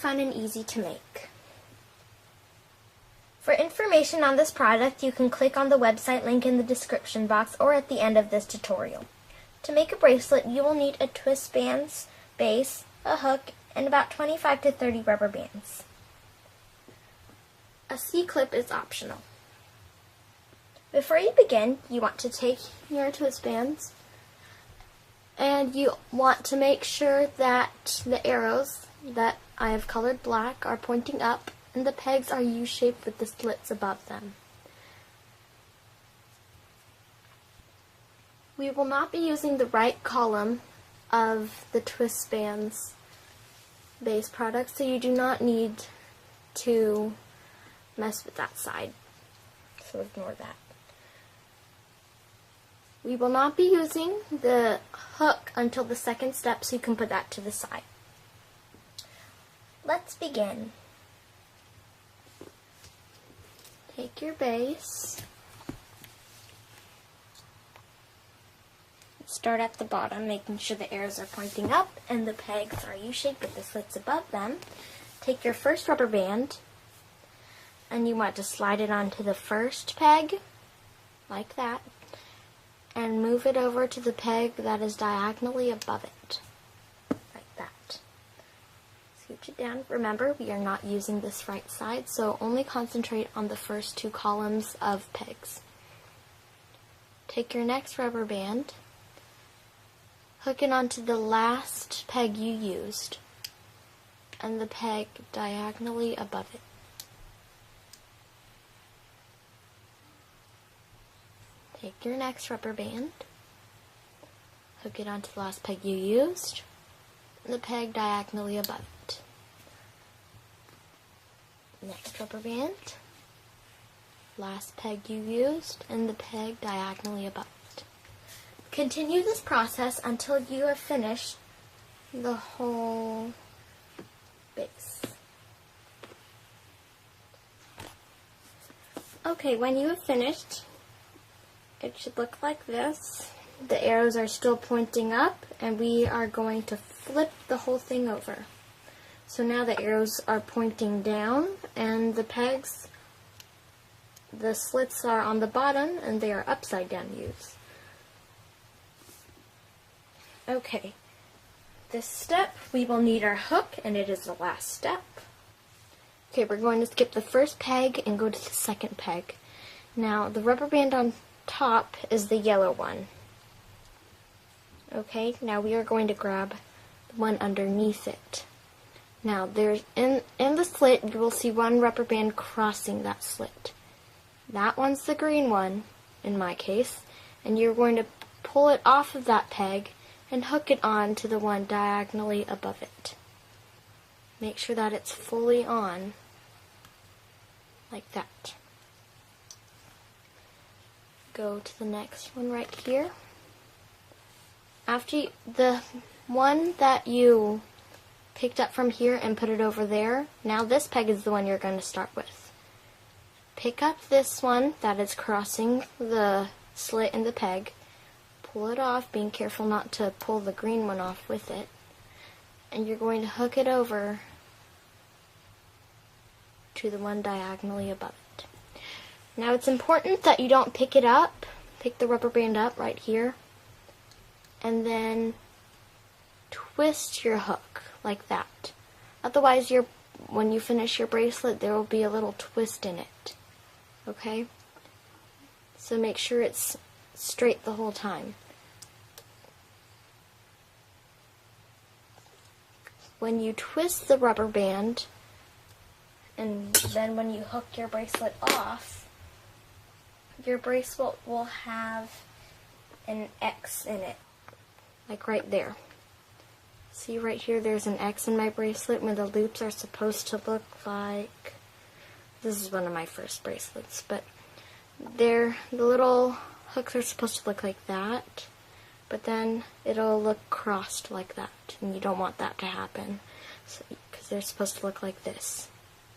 fun and easy to make. For information on this product, you can click on the website link in the description box or at the end of this tutorial. To make a bracelet, you will need a twist bands, base, a hook, and about 25 to 30 rubber bands. A C-clip is optional. Before you begin, you want to take your twist bands and you want to make sure that the arrows that I have colored black are pointing up and the pegs are U-shaped with the slits above them. We will not be using the right column of the twist bands base product, so you do not need to mess with that side, so ignore that. We will not be using the hook until the second step, so you can put that to the side. Let's begin. Take your base, start at the bottom, making sure the arrows are pointing up and the pegs are U-shaped with the slits above them. Take your first rubber band and you want to slide it onto the first peg, like that, and move it over to the peg that is diagonally above it, like that. Scooch it down. Remember, we are not using this right side, so only concentrate on the first two columns of pegs. Take your next rubber band, hook it onto the last peg you used, and the peg diagonally above it. Take your next rubber band, hook it onto the last peg you used, and the peg diagonally above it. Next rubber band, last peg you used, and the peg diagonally above it. Continue this process until you have finished the whole base. Okay, when you have finished, it should look like this. The arrows are still pointing up, and we are going to flip the whole thing over. So now the arrows are pointing down, and the pegs, the slits are on the bottom, and they are upside down U's. Okay, this step we will need our hook, and it is the last step. Okay, we're going to skip the first peg and go to the second peg. Now, the rubber band on top is the yellow one. Okay, now we are going to grab the one underneath it. Now, there's in the slit, you will see one rubber band crossing that slit. That one's the green one, in my case, and you're going to pull it off of that peg and hook it on to the one diagonally above it. Make sure that it's fully on, like that. Go to the next one right here. After the one that you picked up from here and put it over there, now this peg is the one you're going to start with. Pick up this one that is crossing the slit in the peg, pull it off, being careful not to pull the green one off with it, and you're going to hook it over to the one diagonally above it. Now it's important that you don't pick it up, pick the rubber band up right here, and then twist your hook like that. Otherwise, when you finish your bracelet, there will be a little twist in it. Okay? So make sure it's straight the whole time. When you twist the rubber band, and then when you hook your bracelet off, your bracelet will have an X in it, like right there. See right here, there's an X in my bracelet when the loops are supposed to look like, this is one of my first bracelets, but the little hooks are supposed to look like that, but then it'll look crossed like that, and you don't want that to happen, because they're supposed to look like this,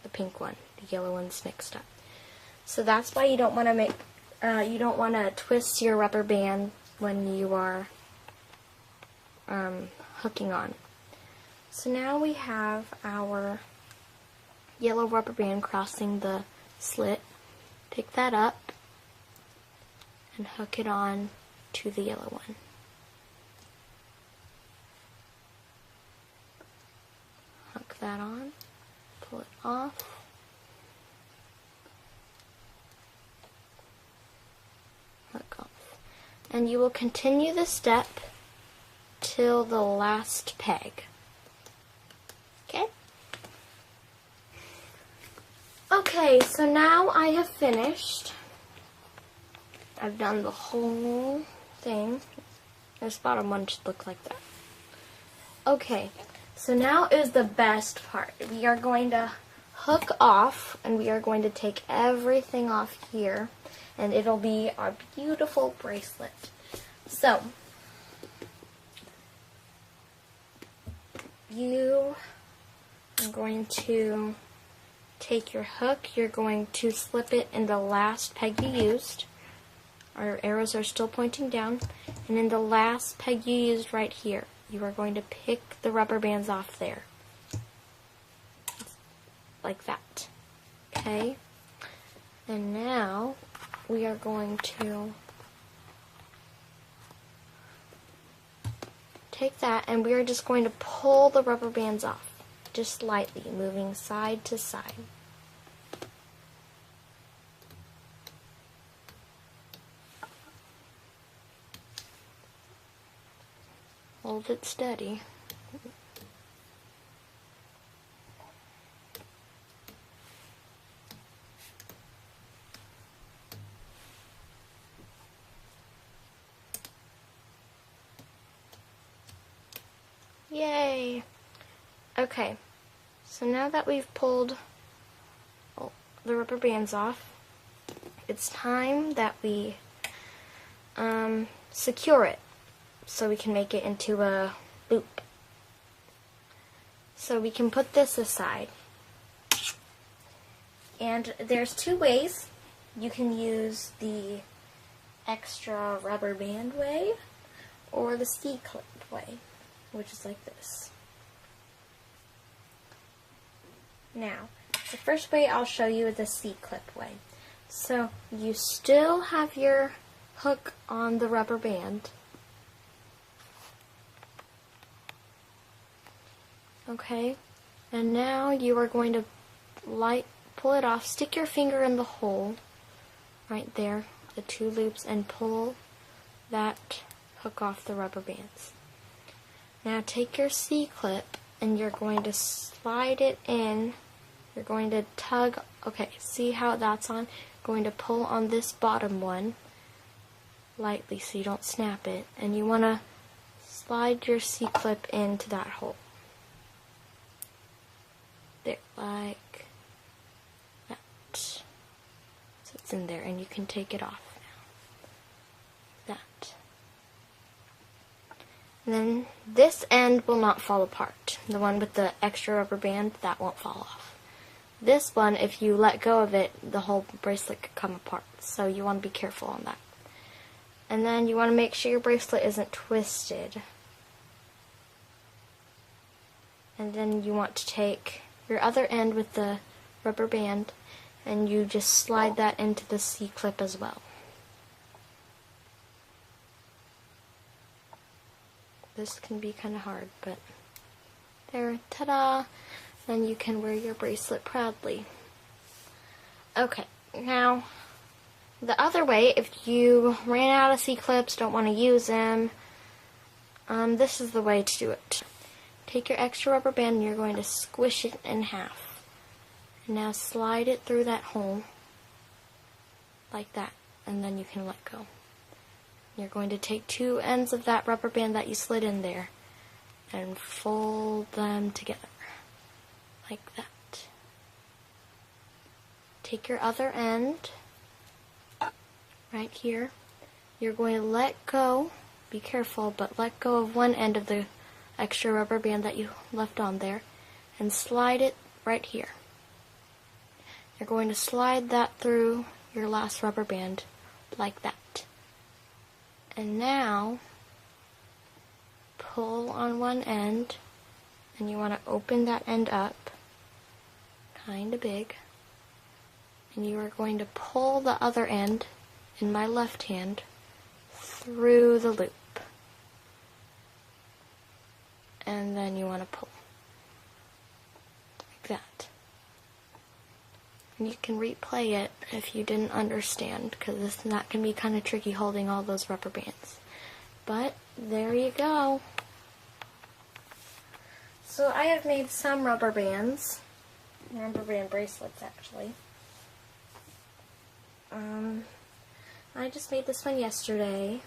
the pink one, the yellow one's mixed up. So that's why you don't want to twist your rubber band when you are hooking on. So now we have our yellow rubber band crossing the slit. Pick that up and hook it on to the yellow one. Hook that on, pull it off. Hook off. And you will continue the step till the last peg. Okay? Okay, so now I have finished. I've done the whole thing. This bottom one should look like that. Okay, so now is the best part. We are going to hook off, and we are going to take everything off here, and it'll be our beautiful bracelet. So, you are going to take your hook, you're going to slip it in the last peg you used. Our arrows are still pointing down, and in the last peg you used right here, you are going to pick the rubber bands off there. Like that. Okay? And now we are going to take that, and we are just going to pull the rubber bands off, just lightly, moving side to side. Hold it steady. Yay! Okay, so now that we've pulled the rubber bands off, it's time that we secure it so we can make it into a loop. So we can put this aside. And there's two ways. You can use the extra rubber band way or the C-clip way, which is like this. Now, the first way I'll show you is the C-clip way. So you still have your hook on the rubber band. Okay, and now you are going to pull it off, stick your finger in the hole right there, the two loops, and pull that hook off the rubber bands. Now take your C-clip and you're going to slide it in. You're going to tug, okay, see how that's on? Going to pull on this bottom one lightly so you don't snap it, and you want to slide your C-clip into that hole. There, like that. So it's in there, and you can take it off now. That. And then this end will not fall apart. The one with the extra rubber band, that won't fall off. This one, if you let go of it, the whole bracelet could come apart. So you want to be careful on that. And then you want to make sure your bracelet isn't twisted. And then you want to take your other end with the rubber band, and you just slide that into the C-clip as well. This can be kind of hard, but there, ta-da! Then you can wear your bracelet proudly. Okay, now the other way, if you ran out of C-clips, don't want to use them, this is the way to do it. Take your extra rubber band and you're going to squish it in half. And now slide it through that hole, like that, and then you can let go. You're going to take two ends of that rubber band that you slid in there and fold them together, like that. Take your other end, right here. You're going to let go, be careful, but let go of one end of the extra rubber band that you left on there and slide it right here. You're going to slide that through your last rubber band like that. And now pull on one end, and you want to open that end up kind of big. And you are going to pull the other end in my left hand through the loop. And then you want to pull. Like that. And you can replay it if you didn't understand, because that can be kind of tricky holding all those rubber bands. But there you go. So I have made some rubber bands. Rubber band bracelets, actually. I just made this one yesterday.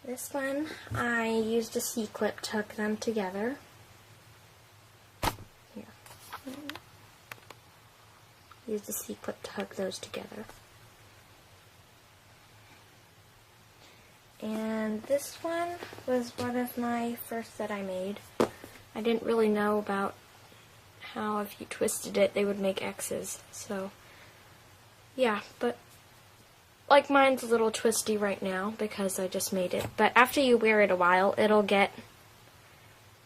This one, I used a C-clip to hook them together. Here. Used a C-clip to hook those together. And this one was one of my first that I made. I didn't really know about how if you twisted it, they would make X's. So, yeah, but like mine's a little twisty right now because I just made it. But after you wear it a while, it'll get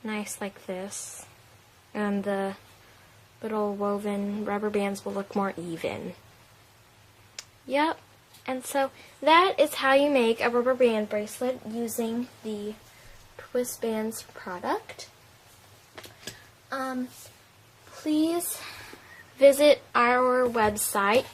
nice like this. And the little woven rubber bands will look more even. Yep. And so that is how you make a rubber band bracelet using the Twist Bands product. Please visit our website